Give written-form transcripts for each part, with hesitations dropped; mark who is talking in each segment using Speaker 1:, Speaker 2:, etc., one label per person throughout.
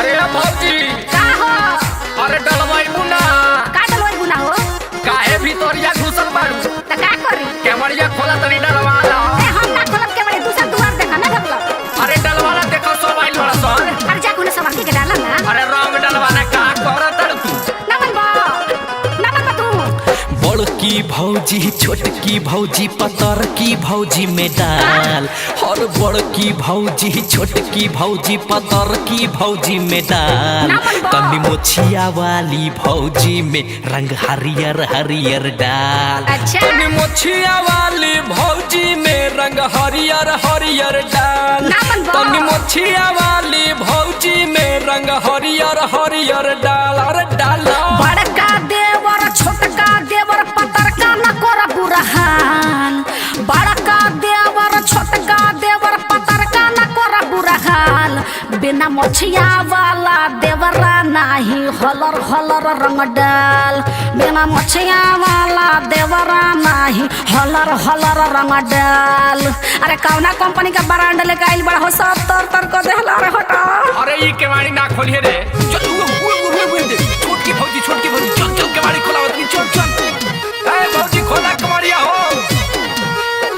Speaker 1: अरे भौजी
Speaker 2: का हो?
Speaker 1: अरे डलवाई बुना
Speaker 2: का डलवाई बुना हो?
Speaker 1: काहे भीतरिया घुसल बारू
Speaker 2: त का करी?
Speaker 1: केवड़िया खोला तनी डलवा ला।
Speaker 2: ए हम ना खोलब के बड़े दूसरा दुआर देखा ना मतलब।
Speaker 1: अरे डलवाला देखो सब आइल बड़ा सन।
Speaker 2: अरे जा कोने सवाकी के डाला ना।
Speaker 1: अरे रंग डलवाना का करत तू
Speaker 2: ना मन बा तू।
Speaker 3: बड़की भौजी छोटकी भौजी पतरकी भौजी में डाल। और बड़की भौजी छोटकी भौजी पतरकी भौजी में डाल। तनी मोछिया वाली भौजी में रंग हरियर हरियर डाल।
Speaker 2: अच्छा
Speaker 1: तनी मोछिया वाली भौजी में रंग हरियर हरियर डाल। तनी मोछिया वाली भौजी में रंग हरियर हरियर डाल। अरे डाला
Speaker 2: बड़का देवर छोटका देवर पतरका न कर बुरा हाल। बड़का देवर छोटका देवर पतरका न कर बुरा हाल। बिना मोछिया वाला देवरा नाही हलर हलर रंग डाल। बिना मोछिया वाला देवरा नाही हलर हलर रंग डाल। अरे कौना कंपनी का ब्रांड लेके आइल बड़ा हो सब तर तर को देहला रे हटा।
Speaker 1: अरे ये केवाड़ी ना खोलिए रे। चल छोटकी भौजी चल केवाड़ी खोलावत नहीं चल। ए भौजी खोला केवाड़िया हो।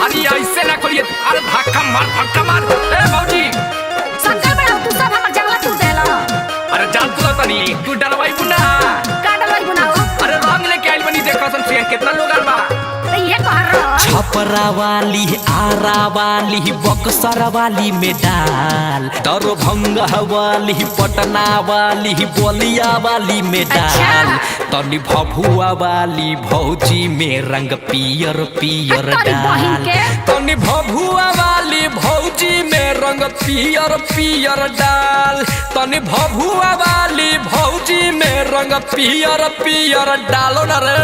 Speaker 1: अरे ऐसे ना खोलिए। अरे धक्का मार। ए भौजी
Speaker 2: संकर बड़ा तू सब हमर जंगला तू देला।
Speaker 1: अरे जान तू तनी तू डलवाई बुना।
Speaker 2: का डलवाई बुना हो?
Speaker 1: अरे रंग लेके आइल बनी देखो सन से कितना लोग आल बा।
Speaker 2: तो ये कहर रहा।
Speaker 3: छपरा वाली आरा वाली बक्सर वाली में डाल। दरभंगा वाली पटना वाली बलिया वाली में डाल। तनी भभुआ वाली भौजी में रंग पियर पियर डाल।
Speaker 1: तनी भभुआ वाली भौजी में रंग पियर पियर डाल। तनी भभुआ वाली भौजी में रंग पियर पियर डालो ना रे।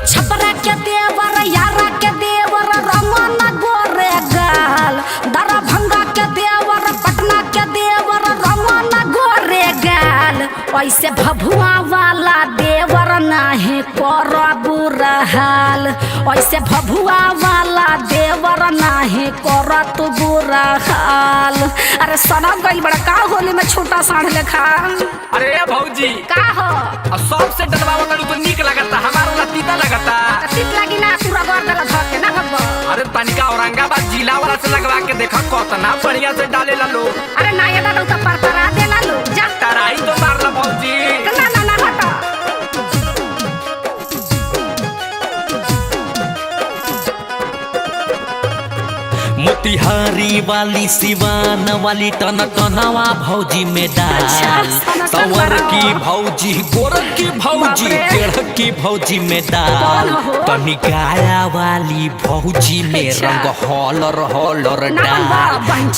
Speaker 2: छपरा के देवर यारा के देवर रमन गोरे गाल। दरभंगा के देवर पटना के देवर रमन गोरे गाल। ऐसे भभुआ वाला देवर नाही कर बुरा हाल। ऐसे भभुआ वाला देवर नाही कर तू बुरा हाल। अरे सनम गइल बड़ा का होली में छोटा साढ़ लेखा।
Speaker 1: अरे भौजी
Speaker 2: का हो?
Speaker 1: अब सबसे डलवाओ तड़ू तो निक लगता हमारा तीता लगता।
Speaker 2: तीत लगी ना तू रगड़ देला धर के ना भगवा।
Speaker 1: अरे तनिका औरंगाबाद जिला वाला से लगवा के देखा कितना बढ़िया से डाले ला लो।
Speaker 2: अरे ना ये दादा तो परपरा देला लो जा।
Speaker 1: तराई तो मार ला भौजी।
Speaker 2: ना हटा।
Speaker 3: मोतिहारी वाली सिवान वाली टन टनवा भौजी में डाल। तवर की भौजी गोरख की भौजी टेढ़ की भौजी में डाल। तनी गाया वाली भौजी में रंग हॉलर हॉलर डाल।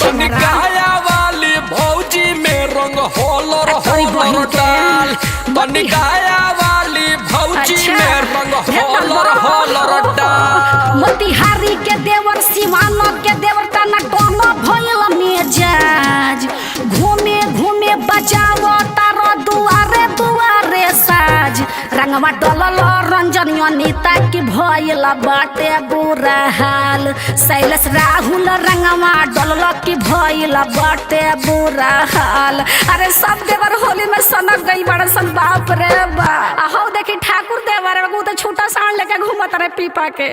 Speaker 1: तनी गाया वाली भौजी में रंग हॉलर हॉलर डाल। तनी गाया वाली भौजी में रंग हॉलर हॉलर डाल।
Speaker 2: मोतिहारी के देवर सिवानो के देवर तना टोनो भइल मेजाज। घूमे घूमे बजावो तारो दुआरे दुआरे साज। रंगवा डलल रंजनिया नीता की भइल बाटे बुरा हाल। शैलेश राहुल रंगवा डलल की भइल बाटे बुरा हाल। अरे सब देवर होली में सनक गई बड़ा सन बाप रे बा। देखी ठाकुर देवर तो छोटा साण लेके घूमत रहे पीपा के।